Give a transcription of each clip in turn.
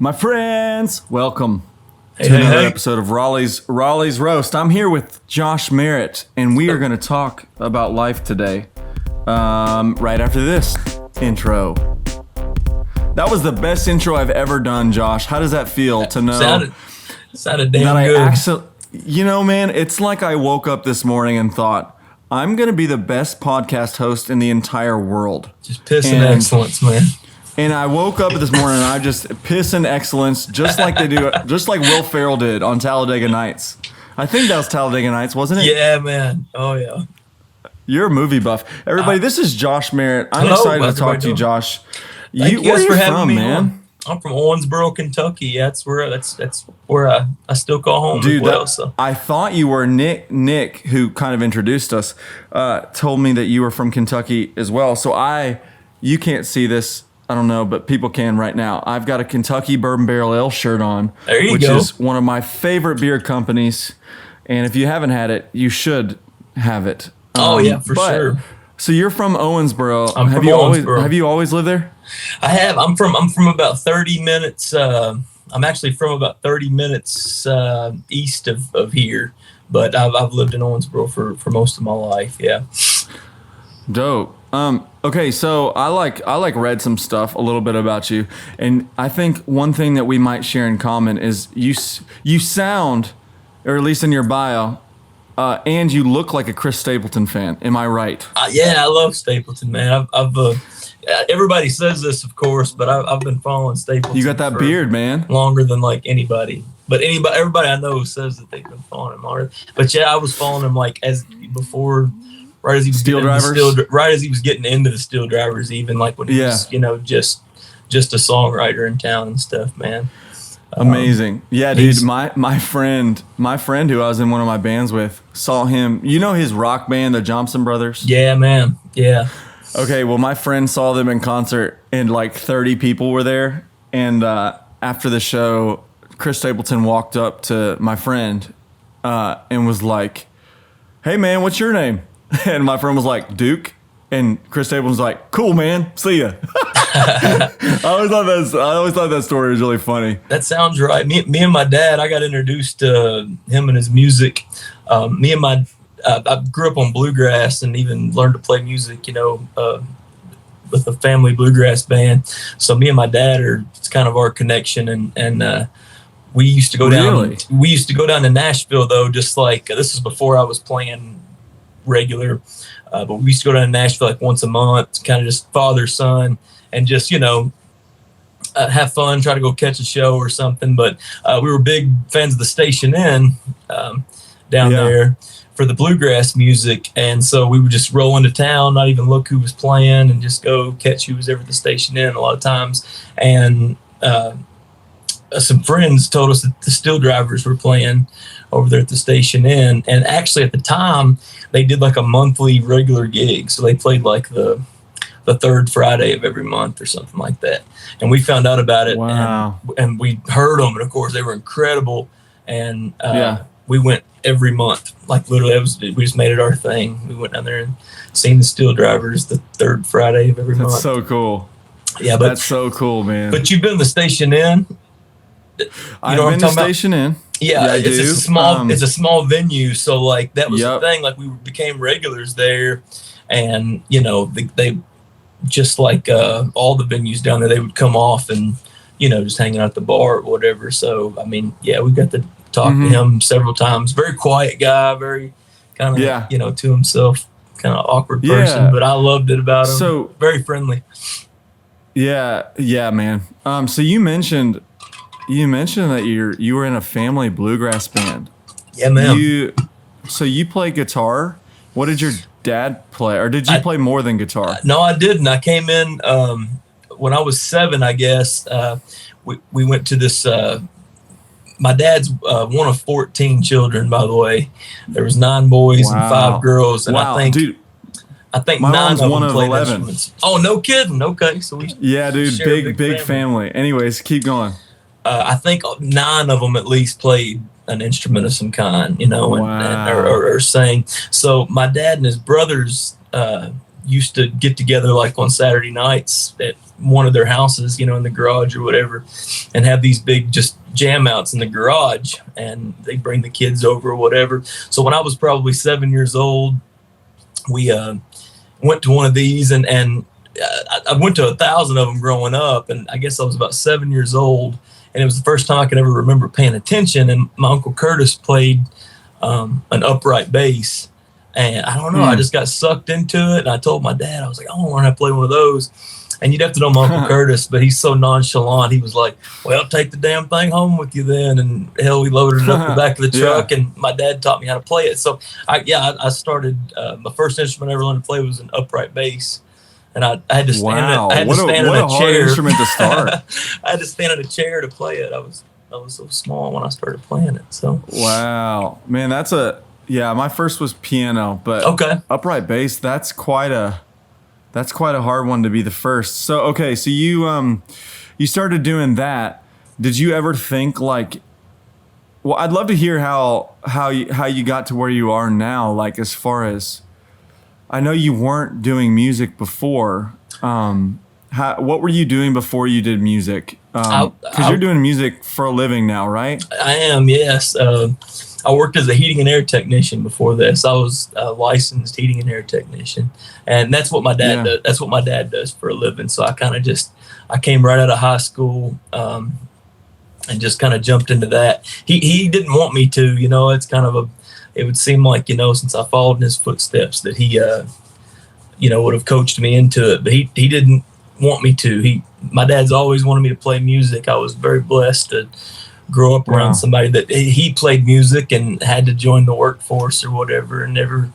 My friends, welcome Hey, to hey, another hey. episode of Raleigh's Roast. I'm here with Josh Merritt, and we are going to talk about life today. Right after this intro. That was the best intro I've ever done, Josh. How does that feel to know Sounded damn that I good. actually, man, it's like I woke up this morning and thought, I'm going to be the best podcast host in the entire world. Just pissing excellence, man. And I woke up this morning and I just pissing excellence, just like they do, just like Will Ferrell did on Talladega Nights. I think that was Talladega Nights, wasn't it? Yeah, man. Oh, yeah. You're a movie buff. Everybody, this is Josh Merritt. I'm Hello, excited to how's talk everybody to you, doing? Josh. Thank you Where guys are for you having from, me man? on. I'm from Owensboro, Kentucky. That's where I still call home Dude, as well. So I thought you were Nick, who kind of introduced us, told me that you were from Kentucky as well. So you can't see this, I don't know, but people can right now. I've got a Kentucky Bourbon Barrel Ale shirt on, There you which go. is one of my favorite beer companies. And if you haven't had it, you should have it. Oh, yeah, for sure. So you're from Owensboro. I'm from Owensboro. Have you always lived there? I have. I'm from about 30 minutes. I'm actually from about 30 minutes east of here, but I've lived in Owensboro for most of my life. Yeah. Dope. Okay, so I read some stuff a little bit about you, and I think one thing that we might share in common is you sound, or at least in your bio, and you look like a Chris Stapleton fan. Am I right? Yeah, I love Stapleton, man. I've everybody says this, of course, but I've been following Stapleton. You got that beard, man. Longer than like anybody. But everybody I know says that they've been following him already. But yeah, I was following him like as before, right as he was Steel right as he was getting into the Steel Drivers, even like when he was, just a songwriter in town and stuff, man. Amazing. Yeah, dude, my friend who I was in one of my bands with saw him. You know his rock band, the Johnson Brothers? Yeah, man. Yeah. Okay, well, my friend saw them in concert, and like 30 people were there. And after the show, Chris Stapleton walked up to my friend and was like, "Hey, man, what's your name?" And my friend was like, "Duke." And Chris Stapleton was like, "Cool, man. See ya." I always thought that story was really funny. That sounds right. Me and my dad, I got introduced to him and his music. I grew up on bluegrass and even learned to play music, with a family bluegrass band. So me and my dad it's kind of our connection. And we used to go down. Really? We used to go down to Nashville though, just like this is before I was playing regular. But we used to go down to Nashville like once a month, kind of just father, son, and just, have fun, try to go catch a show or something. But we were big fans of the Station Inn down there for the bluegrass music. And so we would just roll into town, not even look who was playing, and just go catch who was ever at the Station Inn a lot of times. And some friends told us that the Steel Drivers were playing over there at the Station Inn. And actually at the time, they did like a monthly regular gig. So they played like the third Friday of every month or something like that. And we found out about it. Wow. And we heard them. And of course, they were incredible. And we went every month. Like literally, we just made it our thing. We went down there and seen the Steel Drivers the third Friday of every month. That's so cool. Yeah, but that's so cool, man. But you've been to the Station Inn. I've been to Station Inn. Yeah, I it's do. It's a small venue, so like that was Yep. the thing. Like we became regulars there, and they just like all the venues down there, they would come off and just hanging out at the bar or whatever. So I mean, yeah, we got to talk to him several times. Very quiet guy, very kind of to himself, kind of awkward person, but I loved it about him. So very friendly. Yeah, man. So you mentioned that you were in a family bluegrass band. Yeah, man. So you play guitar. What did your dad play, or did you play more than guitar? No, I didn't. I came in when I was 7, I guess. We went to this. My dad's one of 14 children, by the way. There was 9 boys and 5 girls, and wow, I think dude, my 9 of them played 11. instruments. Oh, no kidding. Okay, so we dude, share a big family. Anyways, keep going. I think 9 of them at least played an instrument of some kind, or sang. So my dad and his brothers used to get together like on Saturday nights at one of their houses, you know, in the garage or whatever, and have these big just jam outs in the garage, and they bring the kids over or whatever. So when I was probably 7 years old, we went to one of these, and I went to 1,000 of them growing up, and I guess I was about 7 years old, and it was the first time I could ever remember paying attention. And my Uncle Curtis played an upright bass, and I don't know, I just got sucked into it. And I told my dad, I was like, I want to learn how to play one of those. And you'd have to know my Uncle Curtis, but he's so nonchalant. He was like, well, take the damn thing home with you then. And hell, we loaded it up the back of the truck, and my dad taught me how to play it. So I started, my first instrument I ever learned to play was an upright bass. And I had to stand, I had to stand in a chair. Instrument to start. I had to stand in a chair to play it. I was so small when I started playing it. So wow, man, my first was piano, but upright bass, that's quite a hard one to be the first. So so you started doing that. Did you ever think like, well, I'd love to hear how you got to where you are now, like as far as, I know you weren't doing music before. What were you doing before you did music? Because you're doing music for a living now, right? I am, yes. I worked as a heating and air technician before this. I was a licensed heating and air technician, and that's what my dad does. That's what my dad does for a living. So I kind of I came right out of high school, and just kind of jumped into that. He didn't want me to, you know. It's kind of it would seem like, you know, since I followed in his footsteps, that he, you know, would have coached me into it, but he didn't want me to. My dad's always wanted me to play music. I was very blessed to grow up around somebody that he played music and had to join the workforce or whatever, and never,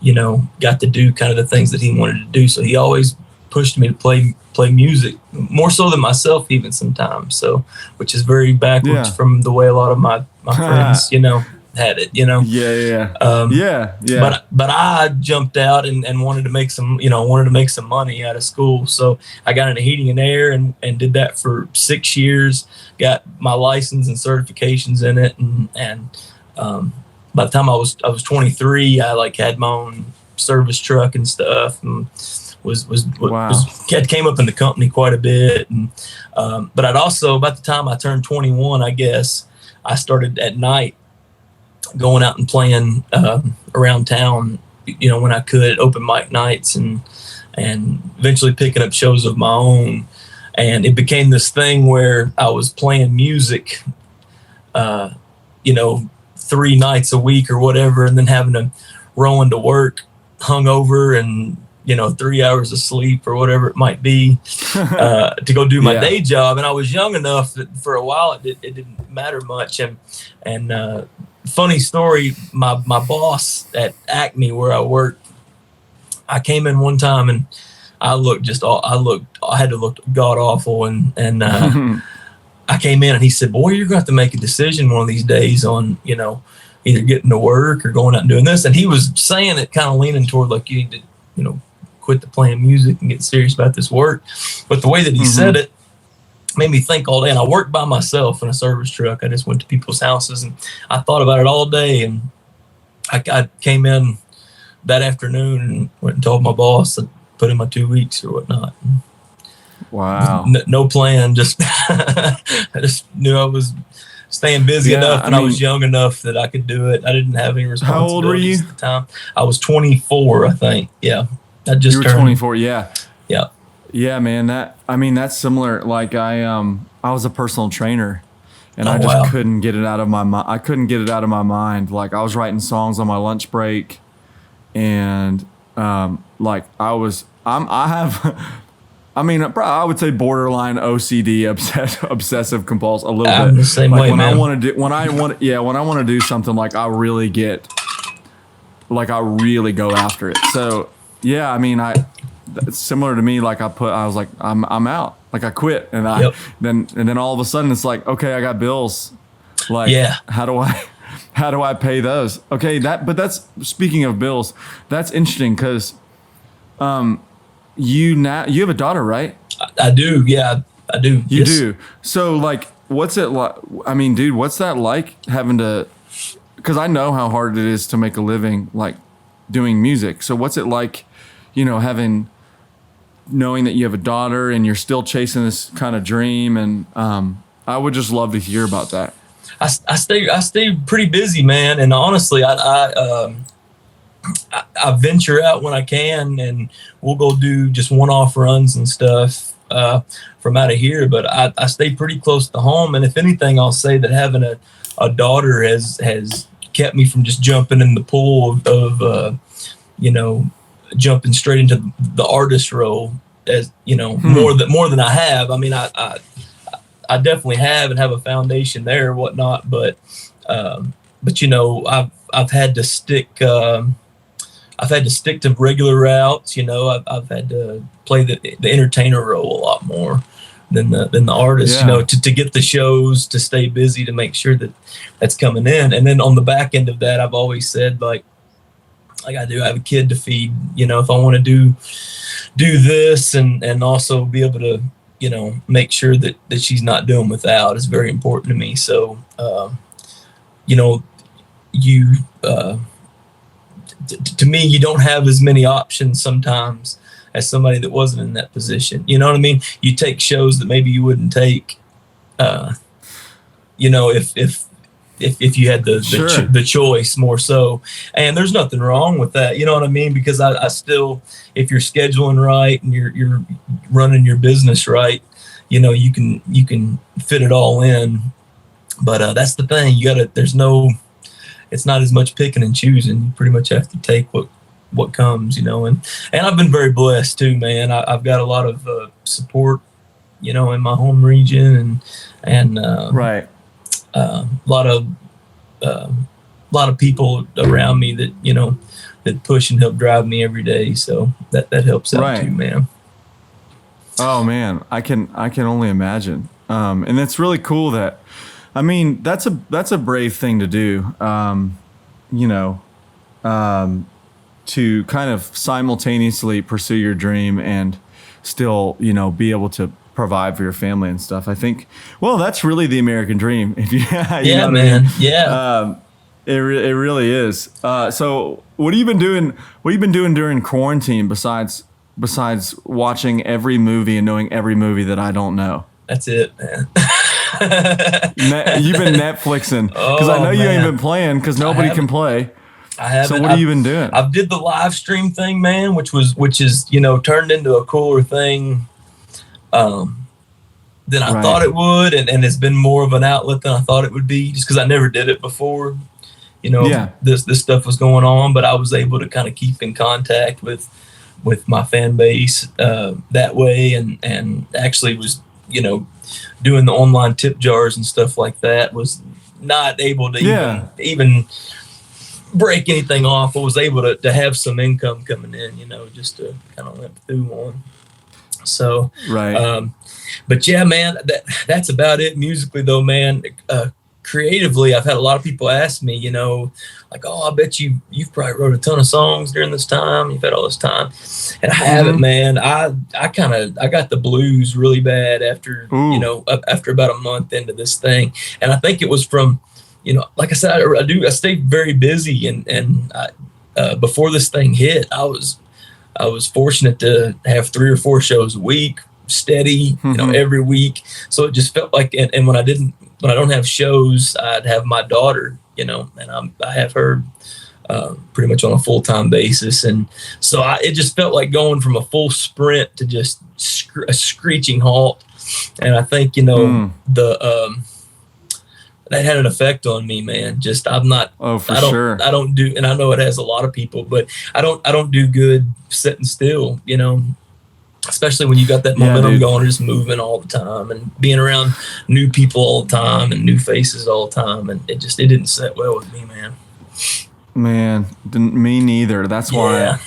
you know, got to do kind of the things that he wanted to do. So he always pushed me to play music, more so than myself even sometimes. So, which is very backwards from the way a lot of my friends, you know, had it, you know. But I jumped out and wanted to make some money out of school. So I got into heating and air and did that for 6 years. Got my license and certifications in it, and by the time I was 23, I like had my own service truck and stuff, and came up in the company quite a bit. And but I'd also, about the time I turned 21, I guess, I started at night going out and playing around town, you know, when I could, open mic nights, and eventually picking up shows of my own. And it became this thing where I was playing music, you know, 3 nights a week or whatever, and then having to roll into work hungover and, you know, 3 hours of sleep or whatever it might be, to go do my day job. And I was young enough that for a while it didn't matter much. And funny story, my boss at Acme, where I worked, I came in one time and I had to look god awful, and I came in and he said, boy, you're going to have to make a decision one of these days on, you know, either getting to work or going out and doing this. And he was saying it kind of leaning toward like, you need to, you know, quit the playing music and get serious about this work. But the way that he said it made me think all day. And I worked by myself in a service truck. I just went to people's houses and I thought about it all day. And I came in that afternoon and went and told my boss that put in my 2 weeks or whatnot. Wow. No plan. Just, I just knew I was staying busy enough, and I was young enough that I could do it. I didn't have any responsibilities. How old were you at the time? I was 24, I think. Yeah. I just turned 24. Yeah. Yeah. Yeah, man. That's similar. Like I was a personal trainer, and I just couldn't get it out of my mind. I couldn't get it out of my mind. Like I was writing songs on my lunch break, and like I would say borderline OCD, obsessive compulsive, a little bit. I'm the same way, when man. when I want to do something, like I really go after it. So yeah, I mean, it's similar to me. Like I was like, I'm out. Like I quit, and then all of a sudden it's like, okay, I got bills. Like, how do I pay those? Okay, but that's, speaking of bills, that's interesting because, you have a daughter, right? I do. Yeah, I do. You do. So like, what's it like? I mean, dude, what's that like having to, because I know how hard it is to make a living, like doing music. So what's it like, knowing that you have a daughter and you're still chasing this kind of dream. And I would just love to hear about that. I stay pretty busy, man. And honestly, I venture out when I can, and we'll go do just one-off runs and stuff from out of here. But I stay pretty close to home. And if anything, I'll say that having a daughter has kept me from just jumping in the pool of jumping straight into the artist role, as more than I have. I mean, I definitely have and have a foundation there or whatnot, but I've had to stick to regular routes. I've had to play the entertainer role a lot more than the artist, to get the shows, to stay busy, to make sure that that's coming in. And then on the back end of that, I've always said, like I have a kid to feed, if I want to do this and also be able to, make sure that she's not doing without is very important to me. So, to me, you don't have as many options sometimes as somebody that wasn't in that position. You know what I mean? You take shows that maybe you wouldn't take, if you had the choice more so. And there's nothing wrong with that. You know what I mean? Because I still, if you're scheduling right and you're running your business right, you can fit it all in. But that's the thing. It's not as much picking and choosing. You pretty much have to take what comes, and I've been very blessed too, man. I've got a lot of support, in my home region and right. A lot of people around me that that push and help drive me every day. So that helps out too, man. Oh man, I can only imagine. And it's really cool that, I mean, that's a brave thing to do. To kind of simultaneously pursue your dream and still, be able to provide for your family and stuff. I think, well, that's really the American dream. If you know man. I mean? Yeah. It really is. So what have you been doing? What have you been doing during quarantine besides watching every movie and knowing every movie that I don't know? That's it, man. You've been Netflixing because I know you ain't been playing because nobody can play. I haven't. So what have you been doing? I did the live stream thing, man, which is turned into a cooler thing than I thought it would, and it's been more of an outlet than I thought it would be, just because I never did it before. This stuff was going on, but I was able to kind of keep in contact with my fan base that way, and actually was doing the online tip jars and stuff like that. Was not able to even break anything off. I was able to have some income coming in, just to kind of limp through one. So, but yeah, man, that's about it musically though, man. Creatively, I've had a lot of people ask me, like, oh, I bet you've probably wrote a ton of songs during this time. You've had all this time. And I haven't, man. I got the blues really bad after, after about a month into this thing. And I think it was from, like I said, I stayed very busy, and before this thing hit, I was fortunate to have 3 or 4 shows a week, steady, every week. So it just felt like, and when I don't have shows, I'd have my daughter, and I have her pretty much on a full-time basis. And so it just felt like going from a full sprint to just a screeching halt. And I think, that had an effect on me, man. Just I don't do, and I know it has a lot of people, but I don't do good sitting still, especially when you got that momentum going, just moving all the time and being around new people all the time and new faces all the time. And it didn't sit well with me, man. Man, me neither. That's why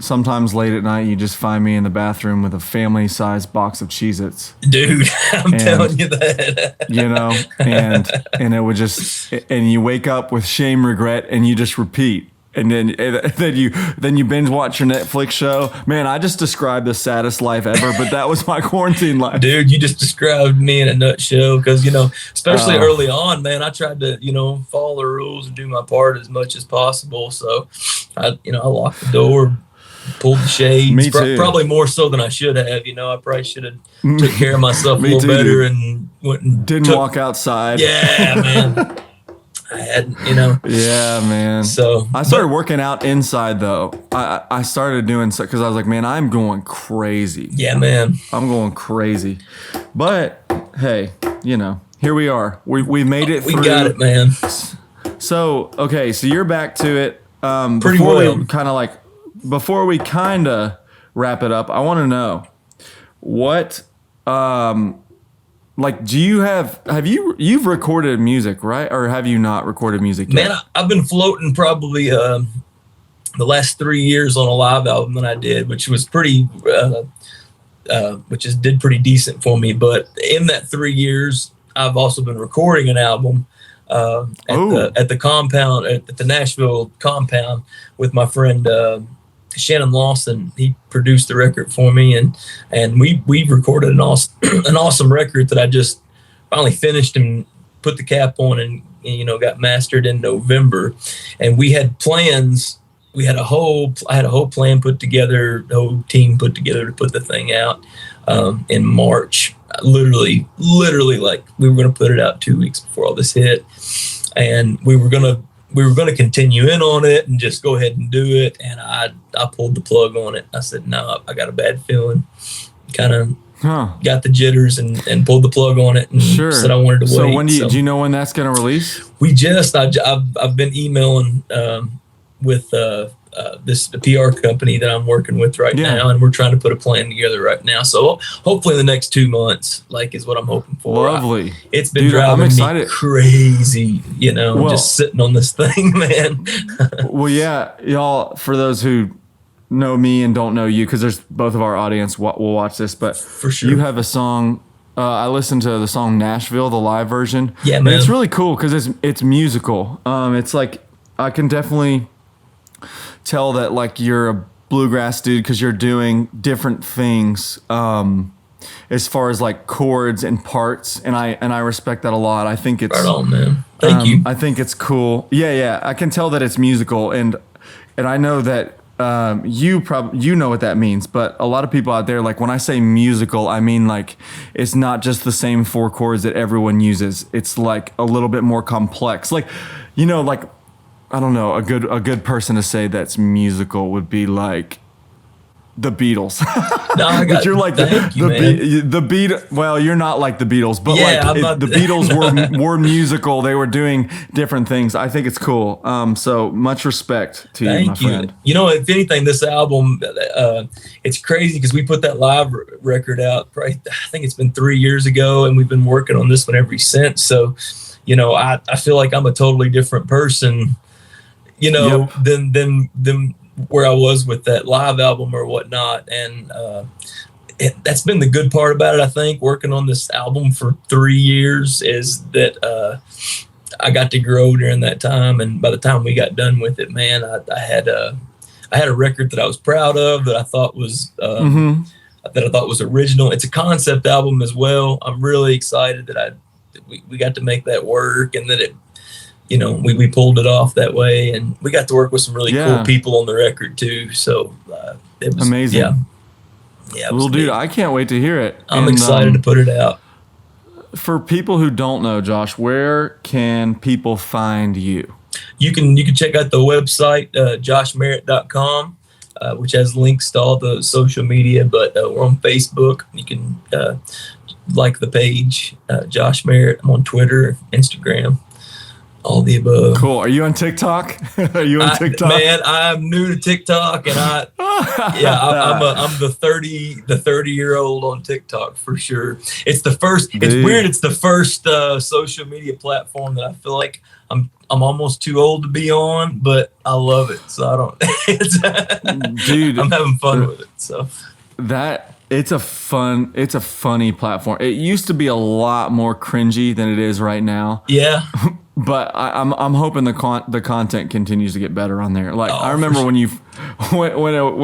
sometimes late at night, you just find me in the bathroom with a family-sized box of Cheez-Its. Dude, I'm telling you that. And it would just, and you wake up with shame, regret, and you just repeat. And then you binge watch your Netflix show. Man, I just described the saddest life ever, but that was my quarantine life. Dude, you just described me in a nutshell, because, especially early on, man, I tried to, follow the rules and do my part as much as possible. So I locked the door, pulled the shades. Me too. Probably more so than I should have. You know, I probably should have took care of myself a little better and went and didn't walk outside. Yeah, man. I hadn't, you know. Yeah, man. So I started working out inside though. I started doing so because I was like, man, I'm going crazy. Yeah, man. I'm going crazy. But hey, you know, here we are. We made it through. We got it, man. So okay, so you're back to it. Pretty well. Before we kind of wrap it up, I want to know what like, do you you've recorded music, right? Or have you not recorded music yet? Man, I've been floating probably the last 3 years on a live album that I did, which was pretty, did pretty decent for me. But in that 3 years, I've also been recording an album at the compound, at the Nashville compound with my friend Shannon Lawson. He produced the record for me, and we recorded an awesome record that I just finally finished and put the cap on and you know got mastered in November. And we had plans. I had a whole plan put together, the whole team put together to put the thing out in March. Literally, like we were going to put it out 2 weeks before all this hit, and we were going to continue in on it and just go ahead and do it. And I pulled the plug on it. I said, no, I got a bad feeling. Kind of got the jitters and pulled the plug on it and said I wanted to wait. So do you know when that's going to release? I've been emailing with the PR company that I'm working with right now, and we're trying to put a plan together right now. So hopefully in the next 2 months, like, is what I'm hoping for. Lovely. It's been driving me crazy, you know, just sitting on this thing, man. Well, yeah, y'all, for those who know me and don't know you, because there's both of our audience will watch this, but for sure, you have a song. I listened to the song Nashville, the live version. Yeah, man. And it's really cool because it's musical. It's like, I can definitely tell that like you're a bluegrass dude because you're doing different things as far as like chords and parts, and I respect that a lot. I think it's right on, man. Thank you. I think it's cool. Yeah. I can tell that it's musical, and I know that you know what that means, but a lot of people out there, like when I say musical, I mean like it's not just the same 4 chords that everyone uses. It's like a little bit more complex. Like, you know, like, I don't know, a good person to say that's musical would be like the Beatles. No, but you're like the Beat. Well, you're not like the Beatles, but the Beatles were musical. They were doing different things. I think it's cool. So much respect to you, my friend. You know, if anything, this album, it's crazy because we put that live record out. Right, I think it's been 3 years ago, and we've been working on this one ever since. So, you know, I feel like I'm a totally different person, you know, than where I was with that live album or whatnot. And that's been the good part about it, I think, working on this album for 3 years, is that I got to grow during that time. And by the time we got done with it, man, I had a record that I was proud of, that I thought was original. It's a concept album as well. I'm really excited that we got to make that work, and that it, you know, we pulled it off that way, and we got to work with some really cool people on the record too. So it was amazing. Yeah. Well, dude, I can't wait to hear it. I'm excited to put it out. For people who don't know, Josh, where can people find you? You can check out the website, joshmerritt.com, which has links to all the social media, but we're on Facebook. You can like the page, Josh Merritt. I'm on Twitter, Instagram. All the above. Cool. Are you on TikTok? Are you on TikTok? Man, I'm new to TikTok, and I'm the 30-year-old on TikTok for sure. It's the first. Dude. It's weird. It's the first social media platform that I feel like I'm almost too old to be on, but I love it. So I don't. Dude, I'm having fun with it. So it's a funny platform. It used to be a lot more cringy than it is right now. Yeah. But I'm hoping the content continues to get better on there. Like, I remember when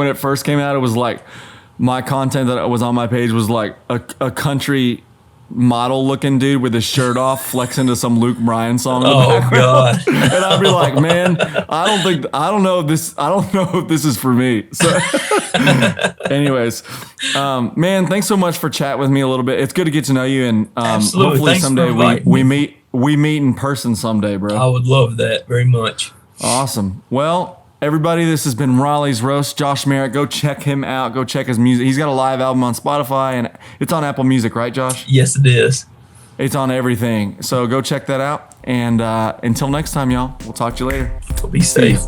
it first came out, it was like my content that was on my page was like a country model looking dude with his shirt off flexing to some Luke Bryan song in the Oh background. God. And I'd be like, man, I don't know if this is for me. So anyways, man, thanks so much for chatting with me a little bit. It's good to get to know you, and Absolutely. hopefully Thanks someday for inviting me. we meet in person someday, bro. I would love that very much. Awesome. Well, everybody, this has been Raleigh's Roast. Josh Merritt, go check him out. Go check his music. He's got a live album on Spotify, and it's on Apple Music, right, Josh? Yes, it is. It's on everything. So go check that out. And until next time, y'all, we'll talk to you later. Be safe.